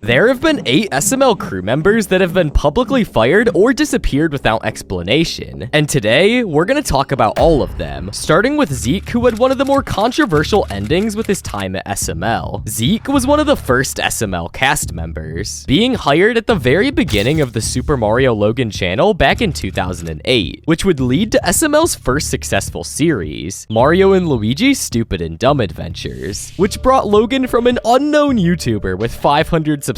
There have been 8 SML crew members that have been publicly fired or disappeared without explanation. And today, we're gonna talk about all of them, starting with Zeke, who had one of the more controversial endings with his time at SML. Zeke was one of the first SML cast members, being hired at the very beginning of the Super Mario Logan channel back in 2008, which would lead to SML's first successful series, Mario and Luigi's Stupid and Dumb Adventures, which brought Logan from an unknown YouTuber with 500 subscribers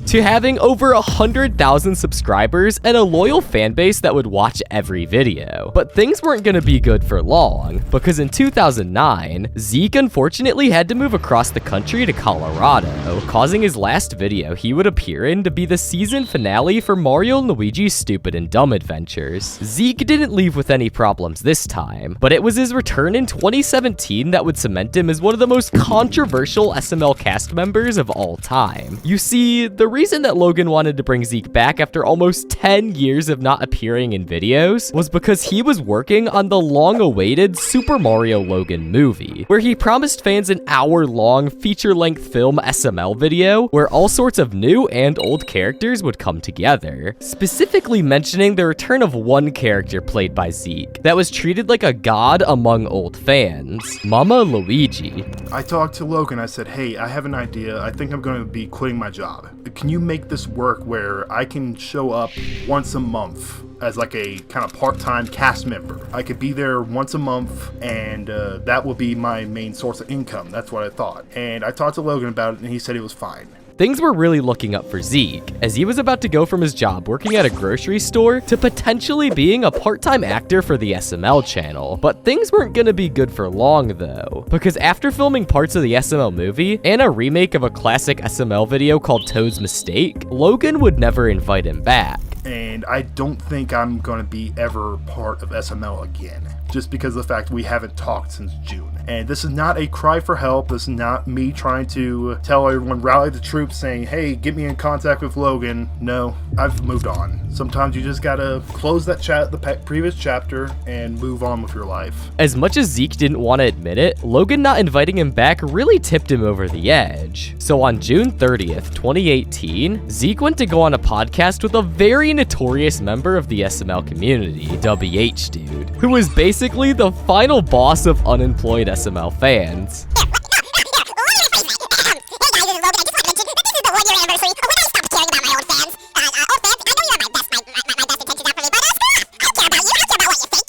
to having over 100,000 subscribers and a loyal fan base that would watch every video. But things weren't gonna be good for long, because in 2009, Zeke unfortunately had to move across the country to Colorado, causing his last video he would appear in to be the season finale for Mario and Luigi's Stupid and Dumb Adventures. Zeke didn't leave with any problems this time, but it was his return in 2017 that would cement him as one of the most controversial SML cast members of all time. You see, the reason that Logan wanted to bring Zeke back after almost 10 years of not appearing in videos was because he was working on the long-awaited Super Mario Logan movie, where he promised fans an hour-long feature-length film SML video where all sorts of new and old characters would come together, specifically mentioning the return of one character played by Zeke that was treated like a god among old fans, Mama Luigi. I talked to Logan. I said, hey, I have an idea. I think I'm going to be quitting my job. Can you make this work where I can show up once a month as like a kind of part-time cast member? I could be there once a month, and that will be my main source of income. That's what I thought. And I talked to Logan about it, and he said it was fine. Things were really looking up for Zeke, as he was about to go from his job working at a grocery store to potentially being a part-time actor for the SML channel. But things weren't gonna be good for long though, because after filming parts of the SML movie and a remake of a classic SML video called Toad's Mistake, Logan would never invite him back. And I don't think I'm gonna be ever part of SML again, just because of the fact we haven't talked since June. And this is not a cry for help. This is not me trying to tell everyone, rally the troops, saying, hey, get me in contact with Logan. No, I've moved on. Sometimes you just gotta close that the previous chapter and move on with your life. As much as Zeke didn't want to admit it, Logan not inviting him back really tipped him over the edge. So on June 30th, 2018, Zeke went to go on a podcast with a very notorious member of the SML community, WH Dude, who was basically the final boss of unemployed SML fans.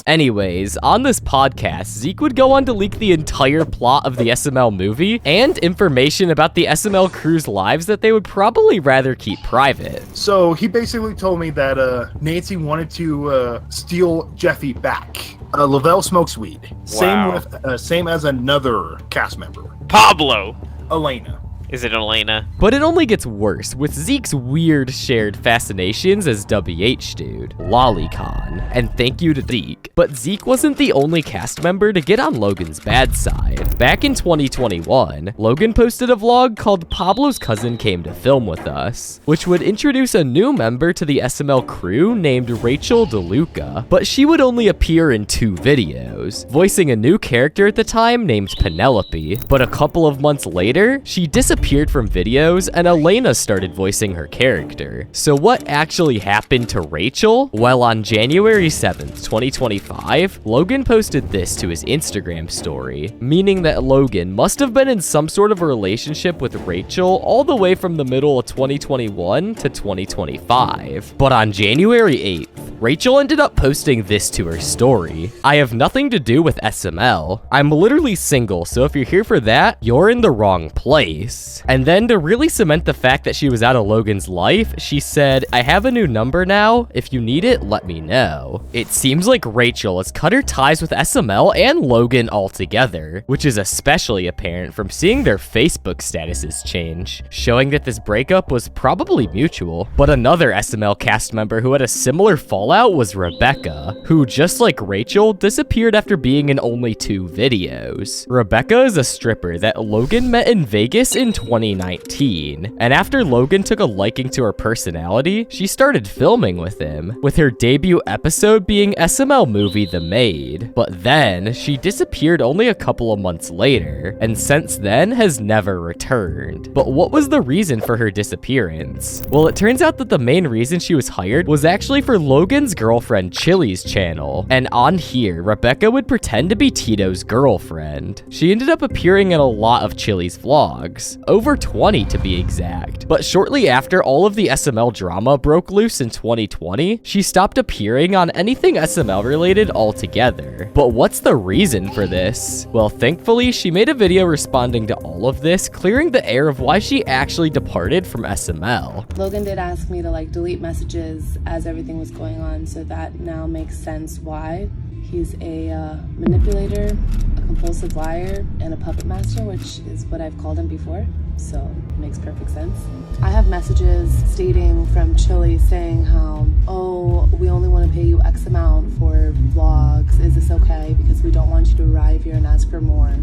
Anyways, on this podcast, Zeke would go on to leak the entire plot of the SML movie and information about the SML crew's lives that they would probably rather keep private. So he basically told me that Nancy wanted to steal Jeffy back. Lavelle smokes weed. Wow. Same as another cast member. Pablo. Elena. Is it Elena? But it only gets worse with Zeke's weird shared fascinations as WH Dude, Lolicon, and thank you to Zeke. But Zeke wasn't the only cast member to get on Logan's bad side. Back in 2021, Logan posted a vlog called Pablo's Cousin Came to Film With Us, which would introduce a new member to the SML crew named Rachel DeLuca, but she would only appear in 2 videos, voicing a new character at the time named Penelope. But a couple of months later, she disappeared from videos and Elena started voicing her character. So what actually happened to Rachel? Well, on January 7th, 2025, Logan posted this to his Instagram story, meaning that Logan must have been in some sort of a relationship with Rachel all the way from the middle of 2021 to 2025. But on January 8th, Rachel ended up posting this to her story. I have nothing to do with SML. I'm literally single, so if you're here for that, you're in the wrong place. And then to really cement the fact that she was out of Logan's life, she said, I have a new number now. If you need it, let me know. It seems like Rachel has cut her ties with SML and Logan altogether, which is especially apparent from seeing their Facebook statuses change, showing that this breakup was probably mutual. But another SML cast member who had a similar fallout was Rebecca, who, just like Rachel, disappeared after being in only 2 videos. Rebecca is a stripper that Logan met in Vegas in 2019. And after Logan took a liking to her personality, she started filming with him, with her debut episode being SML movie The Maid. But then, she disappeared only a couple of months later, and since then has never returned. But what was the reason for her disappearance? Well, it turns out that the main reason she was hired was actually for Logan's girlfriend Chili's channel. And on here, Rebecca would pretend to be Tito's girlfriend. She ended up appearing in a lot of Chili's vlogs, over 20 to be exact. But shortly after all of the SML drama broke loose in 2020, she stopped appearing on anything SML related altogether. But what's the reason for this? Well, thankfully, she made a video responding to all of this, clearing the air of why she actually departed from SML. Logan did ask me to delete messages as everything was going on, so that now makes sense why. He's a manipulator, a compulsive liar, and a puppet master, which is what I've called him before, so it makes perfect sense. I have messages stating from Chili saying how, oh, we only want to pay you X amount for vlogs, is this okay? Because we don't want you to arrive here and ask for more.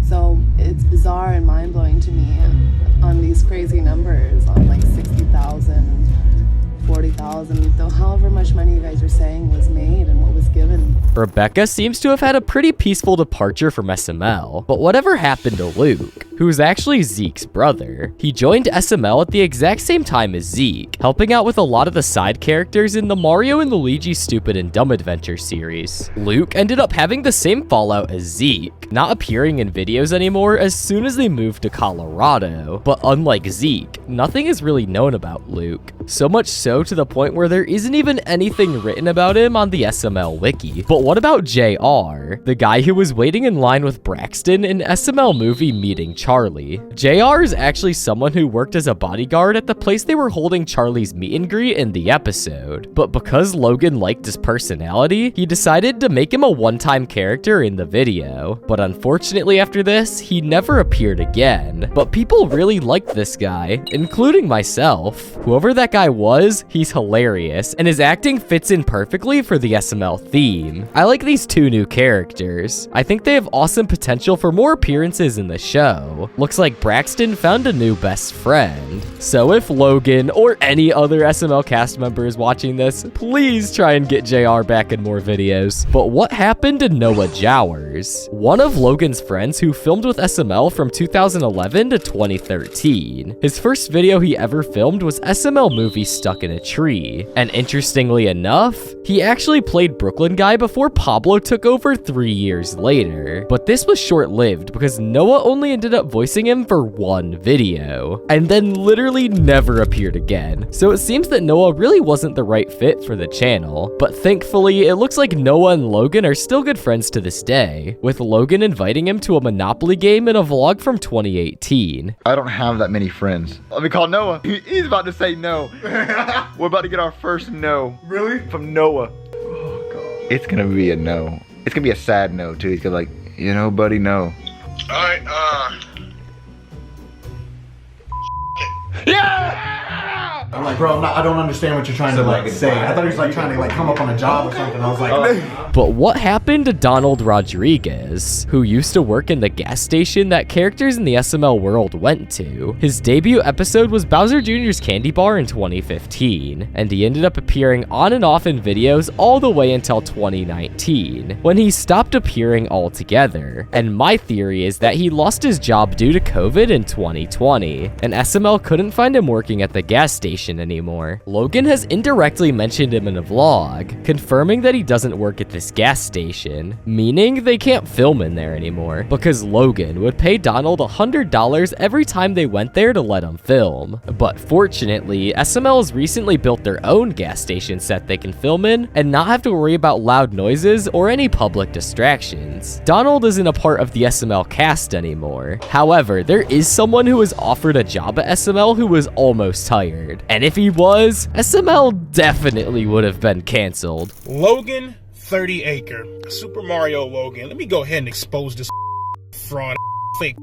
So it's bizarre and mind-blowing to me on these crazy numbers, on 60,000, 40,000, though however much money you guys are saying was made and what was given. Rebecca seems to have had a pretty peaceful departure from SML, but whatever happened to Luke, who is actually Zeke's brother? He joined SML at the exact same time as Zeke, helping out with a lot of the side characters in the Mario and Luigi Stupid and Dumb Adventure series. Luke ended up having the same fallout as Zeke, not appearing in videos anymore as soon as they moved to Colorado. But unlike Zeke, nothing is really known about Luke, so much so to the point where there isn't even anything written about him on the SML wiki. But what about JR, the guy who was waiting in line with Braxton in SML movie Meeting Charlie? JR is actually someone who worked as a bodyguard at the place they were holding Charlie's meet and greet in the episode. But because Logan liked his personality, he decided to make him a one-time character in the video. But unfortunately after this, he never appeared again. But people really liked this guy, including myself. Whoever that guy was, he's hilarious, and his acting fits in perfectly for the SML theme. I like these two new characters. I think they have awesome potential for more appearances in the show. Looks like Braxton found a new best friend. So if Logan or any other SML cast member is watching this, please try and get JR back in more videos. But what happened to Noah Jowers? One of Logan's friends who filmed with SML from 2011 to 2013. His first video he ever filmed was SML movie Stuck in a Tree. And interestingly enough, he actually played Brooklyn Guy before Pablo took over 3 years later. But this was short-lived because Noah only ended up voicing him for one video, and then literally never appeared again. So it seems that Noah really wasn't the right fit for the channel. But thankfully, it looks like Noah and Logan are still good friends to this day, with Logan inviting him to a Monopoly game in a vlog from 2018. I don't have that many friends. Let me call Noah. He's about to say no. We're about to get our first no. Really? From Noah. Oh, God. It's gonna be a no. It's gonna be a sad no, too. He's gonna buddy, no. Alright, Yeah! I'm like, bro, I don't understand what you're trying to say. I thought he was trying to come up on a job or something. I was like, But what happened to Donald Rodriguez, who used to work in the gas station that characters in the SML world went to? His debut episode was Bowser Jr.'s Candy Bar in 2015, and he ended up appearing on and off in videos all the way until 2019, when he stopped appearing altogether. And my theory is that he lost his job due to COVID in 2020, and SML couldn't find him working at the gas station anymore. Logan has indirectly mentioned him in a vlog, confirming that he doesn't work at this gas station, meaning they can't film in there anymore, because Logan would pay Donald $100 every time they went there to let him film. But fortunately, SML has recently built their own gas station set they can film in and not have to worry about loud noises or any public distractions. Donald isn't a part of the SML cast anymore. However, there is someone who was offered a job at SML who was almost hired. And if he was, SML definitely would have been canceled. Logan 30 Acre. Super Mario Logan. Let me go ahead and expose this fraud fake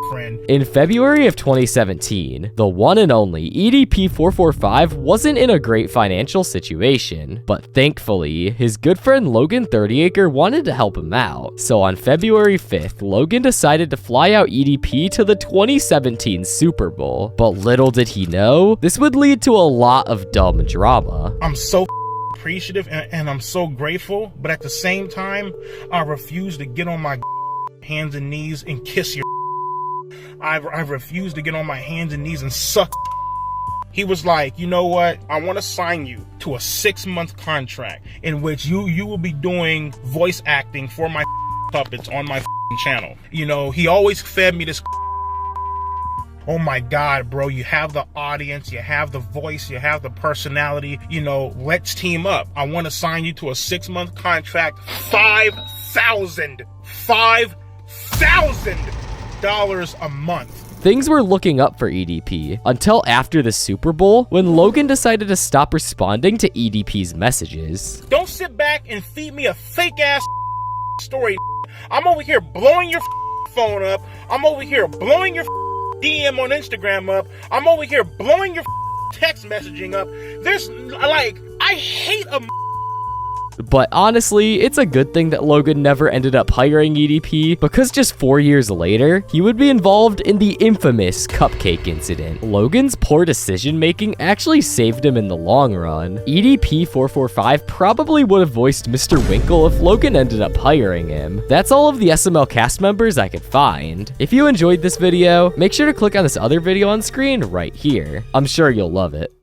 friend. In February of 2017, the one and only EDP-445 wasn't in a great financial situation, but thankfully, his good friend Logan 30acre wanted to help him out. So on February 5th, Logan decided to fly out EDP to the 2017 Super Bowl. But little did he know, this would lead to a lot of dumb drama. I'm so appreciative and I'm so grateful, but at the same time, I refuse to get on my hands and knees and kiss your. I refuse to get on my hands and knees and suck. He was like, you know what? I want to sign you to a 6-month contract in which you will be doing voice acting for my puppets on my channel. You know, he always fed me this. Oh my God, bro, you have the audience, you have the voice, you have the personality, you know, let's team up. I want to sign you to a 6-month contract, $5,000 a month. Things were looking up for EDP until after the Super Bowl when Logan decided to stop responding to EDP's messages. Don't sit back and feed me a fake ass story. I'm over here blowing your phone up. I'm over here blowing your DM on Instagram up. I'm over here blowing your text messaging up. There's like, I hate a. But honestly, it's a good thing that Logan never ended up hiring EDP, because just 4 years later, he would be involved in the infamous cupcake incident. Logan's poor decision making actually saved him in the long run. EDP-445 probably would have voiced Mr. Winkle if Logan ended up hiring him. That's all of the SML cast members I could find. If you enjoyed this video, make sure to click on this other video on screen right here. I'm sure you'll love it.